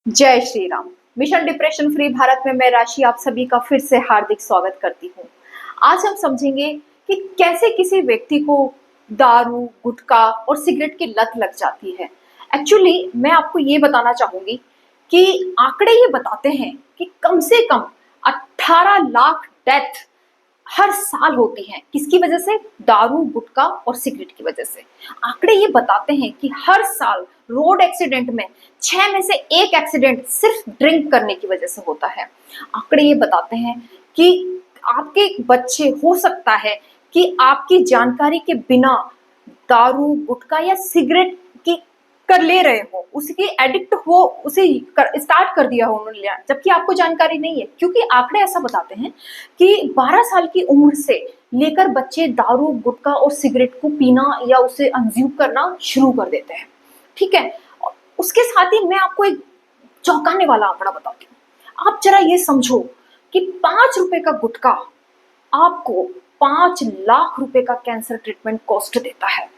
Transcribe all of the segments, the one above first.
जय Shri Ram. Mission depression free Bharat में मैं राशि आप सभी का फिर से हार्दिक स्वागत करती हूँ। आज हम समझेंगे कि कैसे किसी व्यक्ति को दारू, गुटखा और सिगरेट की लत लग जाती है। एक्चुअली मैं आपको ये बताना चाहूंगी कि आंकड़े ये बताते हैं कि कम से कम 18 लाख डेथ हर साल होती हैं। किसकी वजह से? दारू, गुटखा और सिगरेट की वजह से। आंकड़े ये बताते हैं कि हर साल रोड एक्सीडेंट में 6 में से 1 एक्सीडेंट सिर्फ ड्रिंक करने की वजह से होता है। आंकड़े ये बताते हैं कि आपके बच्चे, हो सकता है कि आपकी जानकारी के बिना दारू, गुटखा या सिगरेट की कर ले रहे हो, उसके एडिक्ट हो, उसे स्टार्ट कर दिया हो उन्होंने, जबकि आपको जानकारी नहीं है। क्योंकि आंकड़े ऐसा बताते हैं कि 12 साल की उम्र से लेकर बच्चे दारू, गुटखा और सिगरेट को पीना या उसे कंज्यूम करना शुरू कर देते हैं। ठीक है। उसके साथ ही मैं आपको एक चौंकाने वाला आंकड़ा बताती हूँ। आप जरा ये समझो कि 5 रुपए का गुटखा आपको 5 लाख रुपए का कैंसर ट्रीटमेंट कॉस्ट देता है।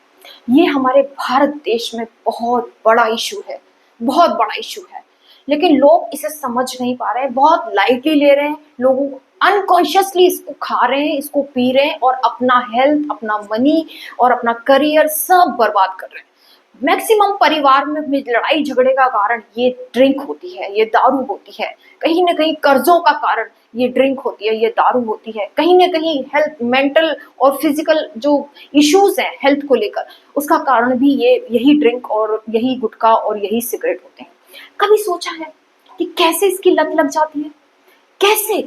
ये हमारे भारत देश में बहुत बड़ा इशू है, बहुत बड़ा इशू है। लेकिन लोग इसे समझ नहीं पा रहे हैं, बहुत लाइटली ले रहे हैं। लोगों अनकॉन्शियसली इसको खा रहे हैं, इसको पी रहे हैं और अपना हेल्थ, अपना मनी और अपना करियर सब बर्बाद कर रहे हैं। मैक्सिमम परिवार में लड़ाई झगड़े का कारण ये ड्रिंक होती है, ये दारू होती है। कहीं ना कहीं कर्जों का कारण ये ड्रिंक होती है, ये दारू होती है। कहीं ना कहीं हेल्थ, मेंटल और फिजिकल जो इश्यूज हैं हेल्थ को लेकर, उसका कारण भी ये यही ड्रिंक और यही गुटखा और यही सिगरेट होते हैं। कभी सोचा है कि कैसे इसकी लत लग जाती है? कैसे?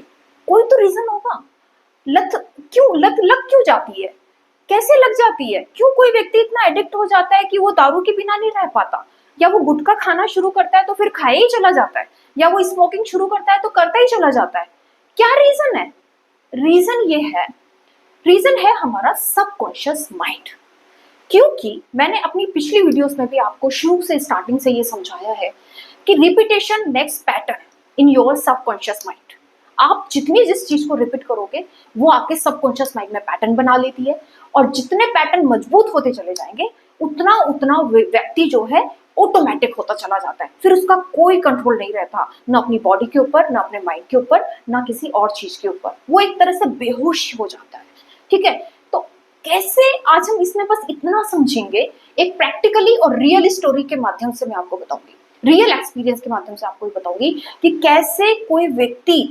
कोई तो रीजन होगा। लत लग क्यों जाती है? कैसे लग जाती है? क्यों कोई व्यक्ति इतना एडिक्ट हो जाता है कि वो दारू के बिना नहीं रह पाता? या वो गुटखा खाना शुरू करता है तो फिर खाए ही चला जाता है? या वो स्मोकिंग शुरू करता है तो करता ही चला जाता है? क्या रीजन है? रीजन ये है, रीजन है हमारा सबकॉन्शियस माइंड। क्योंकि मैंने अपनी पिछली वीडियोस में भी आपको शुरू से, स्टार्टिंग से ये समझाया है कि repetition makes pattern in your subconscious mind. आप जितनी जिस चीज को रिपीट करोगे वो आपके सबकॉन्शियस माइंड में पैटर्न बना लेती है। और जितने पैटर्न मजबूत होते चले जाएंगे उतना उतना व्यक्ति जो है ऑटोमेटिक होता चला जाता है। फिर उसका कोई कंट्रोल नहीं रहता, ना अपनी बॉडी के ऊपर, ना अपने माइंड के ऊपर, ना किसी और चीज के ऊपर। वो एक तरह से बेहोश हो जाता है। ठीक है। तो कैसे, आज हम इसमें बस इतना समझेंगे। एक प्रैक्टिकली और रियल स्टोरी के माध्यम से मैं आपको बताऊंगी, रियल एक्सपीरियंस के माध्यम से आपको बताऊंगी कि कैसे कोई व्यक्ति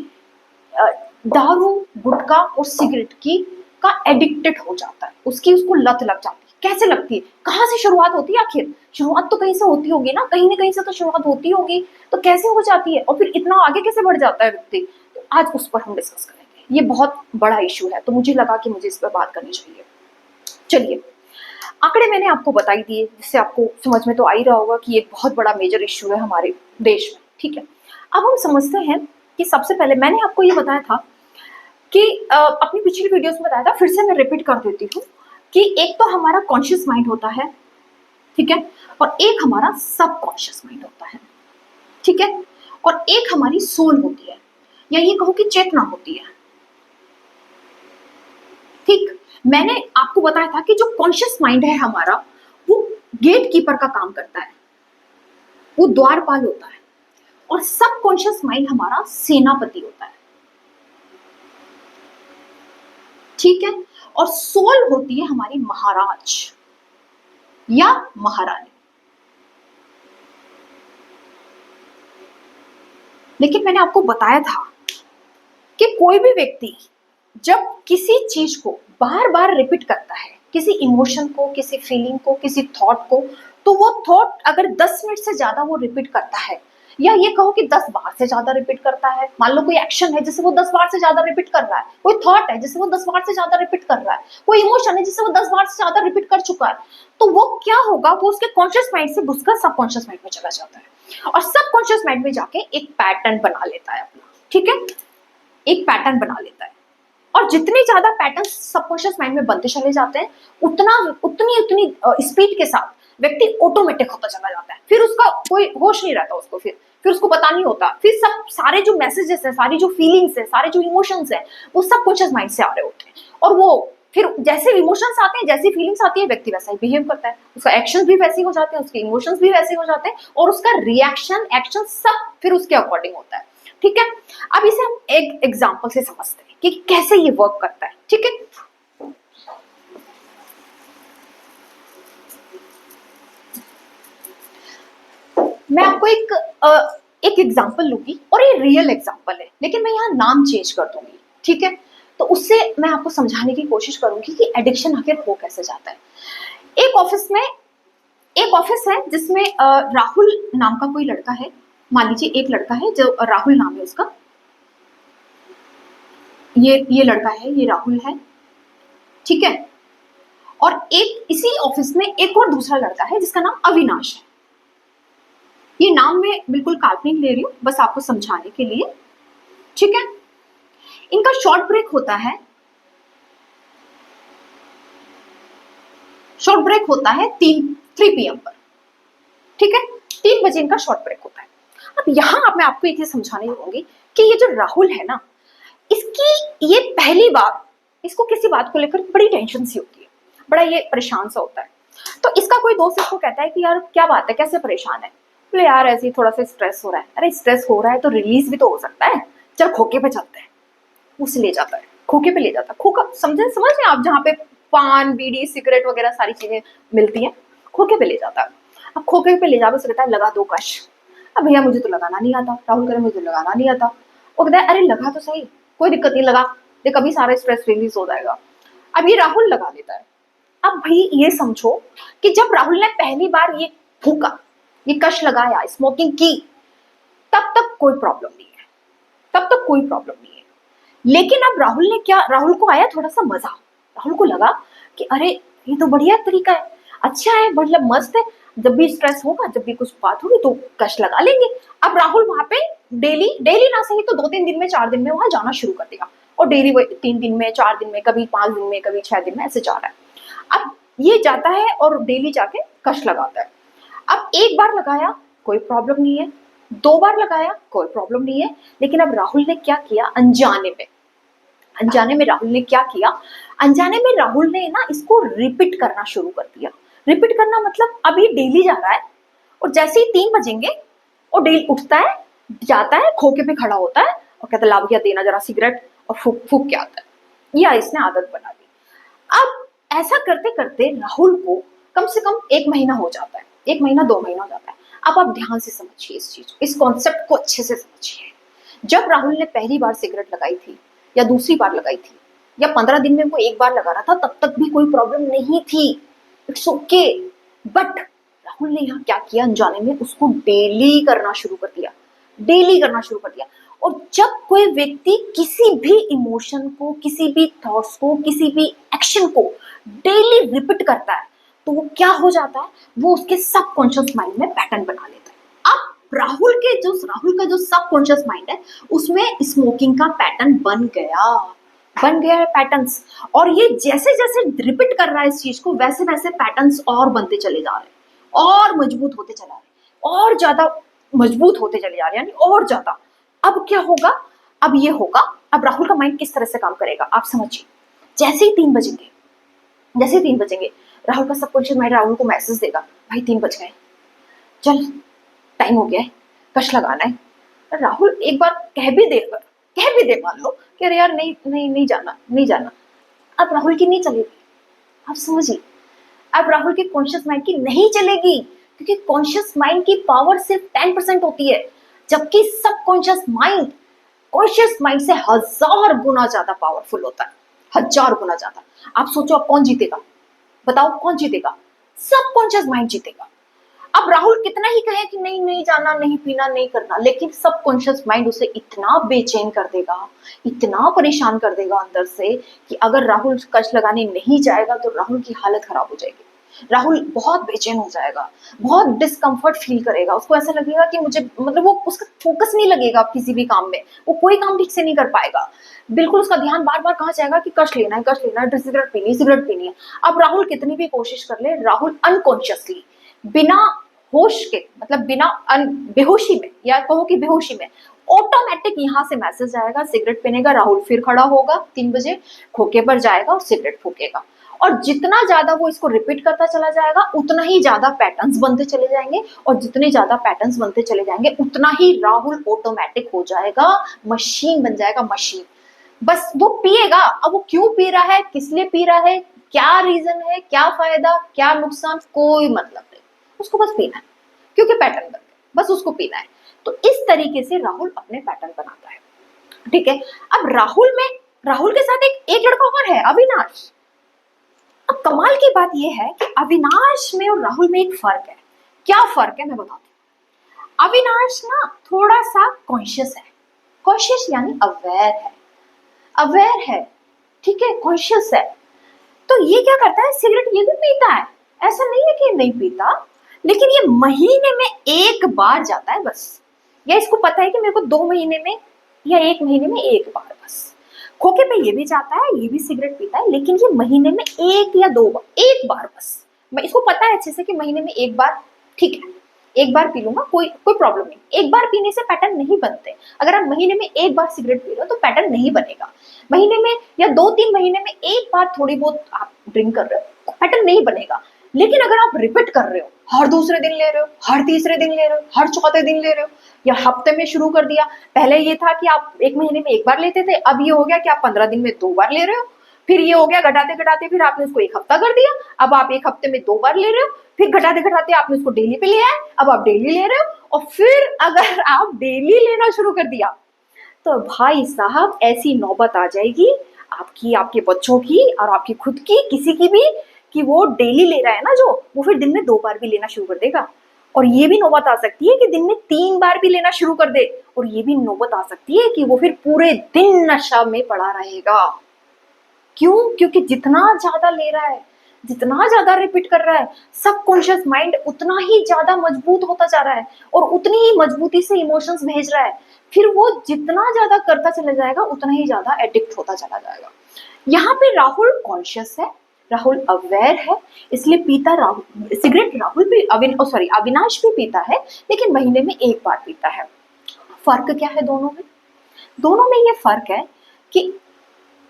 दारू, गुटखा और सिगरेट की का एडिक्टेड हो जाता है, उसको लत लग जाती है। कैसे लगती है? कहाँ से शुरुआत होती है? आखिर शुरुआत तो कहीं से होती होगी ना, कहीं ना कहीं से तो शुरुआत होती होगी। तो कैसे हो जाती है और फिर इतना आगे कैसे बढ़ जाता है व्यक्ति? तो आज उस पर हम डिस्कस करेंगे। ये बहुत बड़ा इशू है, तो मुझे लगा कि मुझे इस पर बात करनी चाहिए। चलिए, आंकड़े मैंने आपको बताई दिए, जिससे आपको समझ में तो आ ही रहा होगा कि ये एक बहुत बड़ा मेजर इशू है हमारे देश में। ठीक है। अब हम समझते हैं कि सबसे पहले मैंने आपको ये बताया था कि अपनी पिछली वीडियोस में बताया था, फिर से मैं रिपीट कर देती हूँ कि एक तो हमारा कॉन्शियस माइंड होता है, ठीक है, और एक हमारा सबकॉन्शियस माइंड होता है, ठीक है, और एक हमारी सोल होती है, या ये कहो कि चेतना होती है। ठीक। मैंने आपको बताया था कि जो कॉन्शियस माइंड है हमारा, वो गेट कीपर का काम करता है, वो द्वारपाल होता है। और सबकॉन्शियस माइंड हमारा सेनापति होता है। ठीक है। और सोल होती है हमारी महाराज या महारानी। लेकिन मैंने आपको बताया था कि कोई भी व्यक्ति जब किसी चीज को बार बार रिपीट करता है, किसी इमोशन को, किसी फीलिंग को, किसी थॉट को, तो वो थॉट अगर 10 मिनट से ज्यादा वो रिपीट करता है, या ये कहो कि 10 बार से ज्यादा रिपीट करता है, मान लो कोई एक्शन है जिसे वो 10 बार से ज्यादा रिपीट कर रहा है, कोई थॉट है जिसे वो 10 बार से ज्यादा रिपीट कर रहा है, कोई इमोशन है जिसे वो 10 बार से ज्यादा रिपीट कर चुका है, तो वो क्या होगा? वो उसके कॉन्शियस माइंड से घुसकर सबकॉन्शियस माइंड में चला जाता है और सबकॉन्शियस माइंड में जाके एक पैटर्न बना लेता है अपना। ठीक है। एक पैटर्न बना लेता है। और जितने ज्यादा पैटर्न सबकॉन्शियस माइंड में बनते चले जाते हैं, उतनी उतनी स्पीड के साथ व्यक्ति ऑटोमेटिक होता चला जाता है। फिर उसका कोई होश नहीं रहता उसको, फिर उसको पता नहीं होता। फिर सब सारे जो मैसेजेस हैं, सारी जो फीलिंग्स हैं, सारे जो इमोशंस हैं, वो सबकॉन्शियस माइंड से आ रहे होते हैं और वो फिर जैसे इमोशंस आते हैं, जैसी फीलिंग्स आती है, व्यक्ति वैसा ही बिहेव करता है, उसका एक्शन भी वैसे ही हो जाते हैं, उसके इमोशंस भी वैसे ही हो जाते हैं, और उसका रिएक्शन एक्शन सब फिर उसके अकॉर्डिंग होता है। ठीक है, अब इसे हम एक एग्जांपल से समझते हैं कि कैसे ये वर्क करता है। ठीक है, मैं आपको एक एग्जांपल लूंगी, और ये रियल एग्जांपल है, लेकिन मैं यहाँ नाम चेंज कर दूंगी। ठीक है, तो उससे मैं आपको समझाने की कोशिश करूंगी कि एडिक्शन आखिर हो कैसे जाता है। एक ऑफिस है जिसमें राहुल नाम का कोई लड़का है। मान लीजिए एक लड़का है जो राहुल नाम है उसका, ये लड़का है, ये राहुल है। ठीक है, और एक इसी ऑफिस में एक और दूसरा लड़का है जिसका नाम अविनाश है। ये नाम मैं बिल्कुल काल्पनिक ले रही हूँ, बस आपको समझाने के लिए। ठीक है, इनका शॉर्ट ब्रेक होता है, शॉर्ट ब्रेक होता है 3 PM पर। ठीक है, 3 बजे इनका शॉर्ट ब्रेक होता है। अब यहाँ आप मैं आपको ये समझाने जाऊंगी कि ये जो राहुल है ना, इसकी ये पहली बार इसको किसी बात को लेकर बड़ी टेंशन सी होती है, बड़ा ये परेशान सा होता है। तो इसका कोई दोस्त इसको कहता है कि यार क्या बात है, कैसे परेशान है? बोले यार ऐसे ही थोड़ा सा स्ट्रेस हो रहा है। अरे स्ट्रेस हो रहा है तो रिलीज भी तो हो सकता है, चल खोके पे चलते हैं। उसे ले जाता है, खोके पे ले जाता है। खोका समझ रहे आप, जहाँ पे पान बीड़ी सिगरेट वगैरह सारी चीजें मिलती हैं, खोके पे ले जाता है। अब खोके पे ले जाकर उसे कहता है लगा दो कश। अब भैया मुझे तो लगाना नहीं आता, राहुल करे मुझे तो लगाना नहीं आता। वो कहता है अरे लगा तो सही, कोई दिक्कत नहीं, लगा दे, कभी सारा स्ट्रेस रिलीज हो जाएगा। अब ये राहुल लगा देता है। अब भाई ये समझो कि जब राहुल ने पहली बार ये फूका, ये कश लगाया, स्मोकिंग की, तब तक कोई प्रॉब्लम नहीं है, तब तक कोई प्रॉब्लम नहीं है। लेकिन अब राहुल को आया थोड़ा सा मजा। राहुल को लगा कि अरे ये तो बढ़िया तरीका है, अच्छा है, मतलब मस्त है। जब भी स्ट्रेस होगा, जब भी कुछ बात होगी तो कश लगा लेंगे। अब राहुल वहां पे डेली ना सही तो 2-3 दिन में 4 दिन में वहां जाना शुरू कर देगा, और डेली 3 दिन में 4 दिन में, कभी 5 दिन में, कभी 6 दिन में, ऐसे जा रहा है। अब ये जाता है और डेली जाके कश लगाता है। अब एक बार लगाया कोई प्रॉब्लम नहीं है, 2 बार लगाया कोई प्रॉब्लम नहीं है। लेकिन अब राहुल ने क्या किया, अनजाने में राहुल ने क्या किया, अनजाने में राहुल ने ना इसको रिपीट करना शुरू कर दिया। रिपीट करना मतलब अब ये डेली जा रहा है, और जैसे ही 3 बजेंगे वो डेली उठता है, जाता है, खोके पे खड़ा होता है और कहता है ला भैया देना जरा सिगरेट, और फूक फूक के आता है। या इसने आदत बना दी। अब ऐसा करते करते राहुल को कम से कम 1 महीना हो जाता है, 1 महीना 2 महीना हो जाता है। अब आप ध्यान से समझिए इस चीज, इस कॉन्सेप्ट को अच्छे से समझिए। जब राहुल ने पहली बार सिगरेट लगाई थी, या दूसरी बार लगाई थी, या 15 दिन में वो 1 बार लगा रहा था, तब तक भी कोई प्रॉब्लम नहीं थी, इट्स ओके। बट राहुल ने यहाँ क्या किया, अनजाने में उसको डेली करना शुरू कर दिया, डेली करना शुरू कर दिया। और जब कोई व्यक्ति किसी भी इमोशन को, किसी भी थॉट्स को, किसी भी एक्शन को डेली रिपीट करता है, तो वो क्या हो जाता है, वो उसके सबकॉन्शियस माइंड में पैटर्न बना लेता है। अब राहुल का जो सबकॉन्शियस माइंड है, उसमें स्मोकिंग का पैटर्न बन गया है पैटर्न्स। और ये जैसे जैसे रिपीट कर रहा है इस चीज को, वैसे वैसे पैटर्न्स और बनते चले जा रहे हैं, और मजबूत होते चला रहे हैं, और ज्यादा मजबूत होते चले जा रहे हैं, यानी और ज्यादा। अब क्या होगा, अब ये होगा, अब राहुल का माइंड किस तरह से काम करेगा आप समझिए। जैसे ही 3 बजेंगे, राहुल का सबकॉन्शियस माइंड राहुल को मैसेज देगा, भाई 3 बज गए, चल टाइम हो गया है, कश लगाना है। राहुल एक बार कह भी दे मान लो कि अरे यार नहीं जाना। अब राहुल की नहीं चलेगी, आप समझिए। अब राहुल के कॉन्शियस माइंड की नहीं चलेगी, क्योंकि कॉन्शियस माइंड की पावर सिर्फ 10% होती है, जबकि सबकॉन्शियस माइंड कॉन्शियस माइंड से 1000 गुना ज्यादा पावरफुल होता है, 1000 गुना ज्यादा। आप सोचो अब कौन जीतेगा, बताओ कौन जीतेगा? सबकॉन्शियस माइंड जीतेगा। अब राहुल कितना ही कहे कि नहीं जाना, नहीं पीना, नहीं करना, लेकिन सबकॉन्शियस माइंड उसे इतना बेचैन कर देगा, इतना परेशान कर देगा अंदर से, कि अगर राहुल कश लगाने नहीं जाएगा तो राहुल की हालत खराब हो जाएगी। राहुल बहुत बेचैन हो जाएगा, बहुत डिस्कम्फर्ट फील करेगा, उसको ऐसा लगेगा कि मुझे, मतलब वो उसका फोकस नहीं लगेगा किसी भी काम में, वो कोई काम ठीक से नहीं कर पाएगा। बिल्कुल उसका ध्यान बार बार कहाँ जाएगा कि कश लेना है, सिगरेट पीनी है। अब राहुल कितनी भी कोशिश कर ले, राहुल अनकॉन्शियसली, बिना होश के, मतलब बिना बेहोशी में, या कहो कि बेहोशी में, ऑटोमेटिक यहाँ से मैसेज आएगा, सिगरेट पीनेगा, राहुल फिर खड़ा होगा 3 बजे, खोखे पर जाएगा और सिगरेट फूकेगा। और जितना ज्यादा वो इसको रिपीट करता चला जाएगा उतना ही ज्यादा पैटर्न्स बनते चले जाएंगे, और जितने ज्यादा पैटर्न्स बनते चले जाएंगे उतना ही राहुल ऑटोमेटिक हो जाएगा, मशीन बन जाएगा, मशीन। बस वो पिएगा। अब वो क्यों पी रहा है, किस लिए पी रहा है, क्या रीजन है, क्या फायदा, क्या नुकसान, कोई मतलब नहीं, उसको बस पीना है क्योंकि पैटर्न बन गया, बस उसको पीना है। तो इस तरीके से राहुल अपने पैटर्न बनाता है। ठीक है। अब राहुल के साथ एक लड़का और है, अविनाश। अब कमाल की बात यह है कि अविनाश में और राहुल में एक फर्क है। क्या फर्क है मैं बताती हूँ। अविनाश ना थोड़ा सा कॉन्शियस है, कॉन्शियस यानी अवेयर है, ठीक है, कॉन्शियस है। तो ये क्या करता है, सिगरेट ये भी पीता है, ऐसा नहीं है कि नहीं पीता, लेकिन ये महीने में एक बार जाता है बस, या इसको पता है कि मेरे को 2 महीने में या 1 महीने में एक बार बस। खोखे पे ये भी जाता है, ये भी सिगरेट पीता है, लेकिन ये महीने में 1 या 2 बार, एक बार बस। मैं इसको पता है अच्छे से कि महीने में एक बार ठीक है, एक बार पी लूंगा, कोई प्रॉब्लम नहीं। एक बार पीने से पैटर्न नहीं बनते। अगर आप महीने में एक बार सिगरेट पी रहे हो तो पैटर्न नहीं बनेगा। महीने में या 2-3 महीने में एक बार थोड़ी बहुत आप ड्रिंक कर रहे हो, पैटर्न नहीं बनेगा। लेकिन अगर आप रिपीट कर रहे हो, हर दूसरे दिन ले रहे हो, हर तीसरे दिन ले रहे हो, हर चौथे दिन ले रहे हो, या हफ्ते में शुरू कर दिया, पहले ये था कि आप 1 महीने में एक बार लेते थे, अब ये हो गया कि आप 15 दिन में 2 बार ले रहे हो, फिर ये हो गया घटाते घटाते फिर आपने उसको 1 हफ्ता कर दिया, अब आप 1 हफ्ते में 2 बार ले रहे हो, फिर घटाते घटाते आपने उसको डेली पे लिया है, अब आप डेली ले रहे हो, और फिर अगर आप डेली लेना शुरू कर दिया तो भाई साहब ऐसी नौबत आ जाएगी आपकी, आपके बच्चों की और आपकी खुद की, किसी की भी, कि वो डेली ले रहा है ना जो, वो फिर दिन में 2 बार भी लेना शुरू कर देगा। और ये भी नौबत आ सकती है कि दिन में 3 बार भी लेना शुरू कर दे, और ये भी नौबत आ सकती है कि वो फिर पूरे दिन नशा में पड़ा रहेगा। क्यों? क्योंकि जितना ज्यादा ले रहा है, जितना ज्यादा रिपीट कर रहा है, सबकॉन्शियस माइंड उतना ही ज्यादा मजबूत होता जा रहा है, और उतनी ही मजबूती से इमोशंस भेज रहा है। फिर वो जितना ज्यादा करता चला जाएगा उतना ही ज्यादा एडिक्ट होता चला जाएगा। यहाँ पे राहुल कॉन्शियस है, राहुल अवेयर है, इसलिए पीता राहुल सिगरेट, राहुल भी अविनाश भी पीता है, लेकिन महीने में एक बार पीता है। फर्क क्या है दोनों में? दोनों में ये फर्क है कि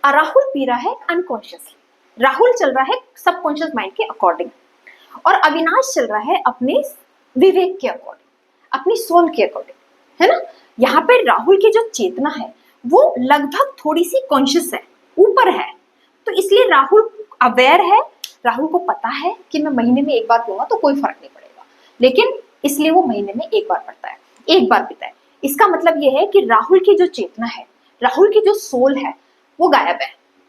राहुल पी रहा है अनकॉन्शियसली, राहुल चल रहा है सबकॉन्शियस माइंड के अकॉर्डिंग, और अविनाश चल रहा है अपने विवेक के अकॉर्डिंग, अपनी सोल के अकॉर्डिंग, है ना। यहाँ पे राहुल की जो चेतना है वो लगभग थोड़ी सी कॉन्शियस है, ऊपर है, तो इसलिए राहुल अवेयर है, राहुल को पता है कि मैं महीने में एक बार पीऊंगा तो कोई फर्क नहीं पड़ेगा, लेकिन इसलिए वो महीने में एक बार पड़ता है, एक बार पीता है। इसका मतलब ये है कि राहुल की जो चेतना है, राहुल की जो सोल है, वो गायब है,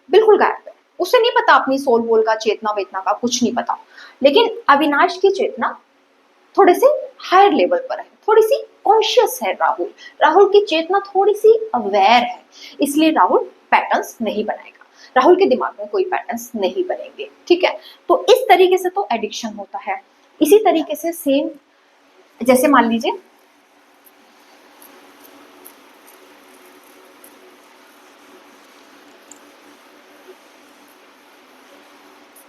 बिल्कुल गायब है। उसे नहीं पता अपनी सोल वोल का, चेतना वेतना का कुछ नहीं पता। लेकिन अविनाश की चेतना थोड़े से हायर लेवल पर है, थोड़ी सी कॉन्शियस है राहुल, राहुल की चेतना थोड़ी सी अवेयर है, इसलिए राहुल पैटर्न्स नहीं बनाएगा, राहुल के दिमाग में कोई पैटर्न्स नहीं बनेंगे। ठीक है। तो इस तरीके से तो एडिक्शन होता है। इसी तरीके से सेम, जैसे मान लीजिए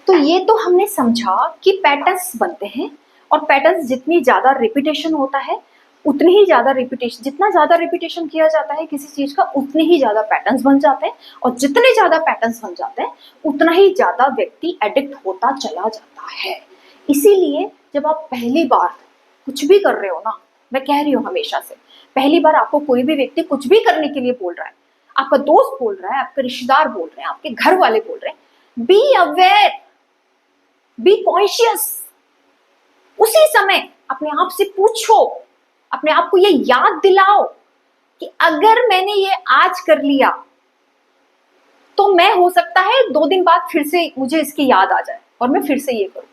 तो ये तो हमने समझा कि पैटर्न्स बनते हैं, और पैटर्न्स जितनी ज्यादा रिपीटेशन होता है उतनी ही ज्यादा रिपीटेशन, जितना ज्यादा रिपीटेशन किया जाता है किसी चीज का उतने ही ज्यादा पैटर्न्स बन जाते हैं, और जितने ज्यादा पैटर्न्स बन जाते हैं उतना ही ज्यादा व्यक्ति एडिक्ट होता चला जाता है। इसीलिए जब आप पहली बार कुछ भी कर रहे हो ना, मैं कह रही हूँ हमेशा से, पहली बार आपको कोई भी व्यक्ति कुछ भी करने के लिए बोल रहा है, आपका दोस्त बोल रहा है, आपके रिश्तेदार बोल रहे हैं, आपके घर वाले बोल रहे हैं, बी अवेयर, बी कॉन्शियस। उसी समय अपने आप से पूछो, अपने आप को ये याद दिलाओ कि अगर मैंने ये आज कर लिया तो मैं, हो सकता है 2 दिन बाद फिर से मुझे इसकी याद आ जाए और मैं फिर से ये करूं।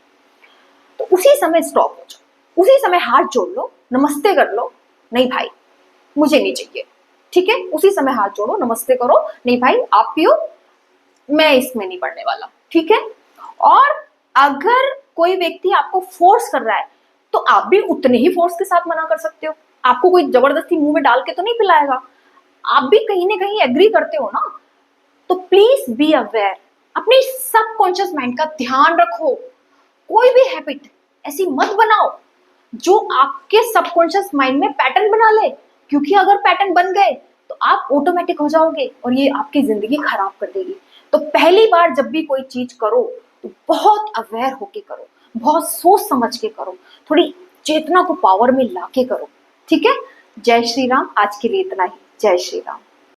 तो उसी समय स्टॉप हो जाओ, उसी समय हाथ जोड़ लो, नमस्ते कर लो, नहीं भाई मुझे नहीं चाहिए। ठीक है, उसी समय हाथ जोड़ो, नमस्ते करो, नहीं भाई आप पियो, मैं इसमें नहीं पड़ने वाला। ठीक है। और अगर कोई व्यक्ति आपको फोर्स कर रहा है तो आप भी उतने ही फोर्स के साथ मना कर सकते हो। आपको कोई जबरदस्ती मुंह में डाल के तो नहीं पिलाएगा, आप भी कहीं ना कहीं एग्री करते हो ना। तो प्लीज बी अवेयर, अपने सबकॉन्शियस माइंड का ध्यान रखो। कोई भी हैबिट ऐसी मत बनाओ जो आपके सबकॉन्शियस माइंड में पैटर्न बना ले, क्योंकि अगर पैटर्न बन गए तो आप ऑटोमेटिक हो जाओगे और ये आपकी जिंदगी खराब कर देगी। तो पहली बार जब भी कोई चीज करो तो बहुत अवेयर होके करो, बहुत सोच समझ के करो, थोड़ी चेतना को पावर में लाके करो। ठीक है। जय श्री राम। आज के लिए इतना ही। जय श्री राम।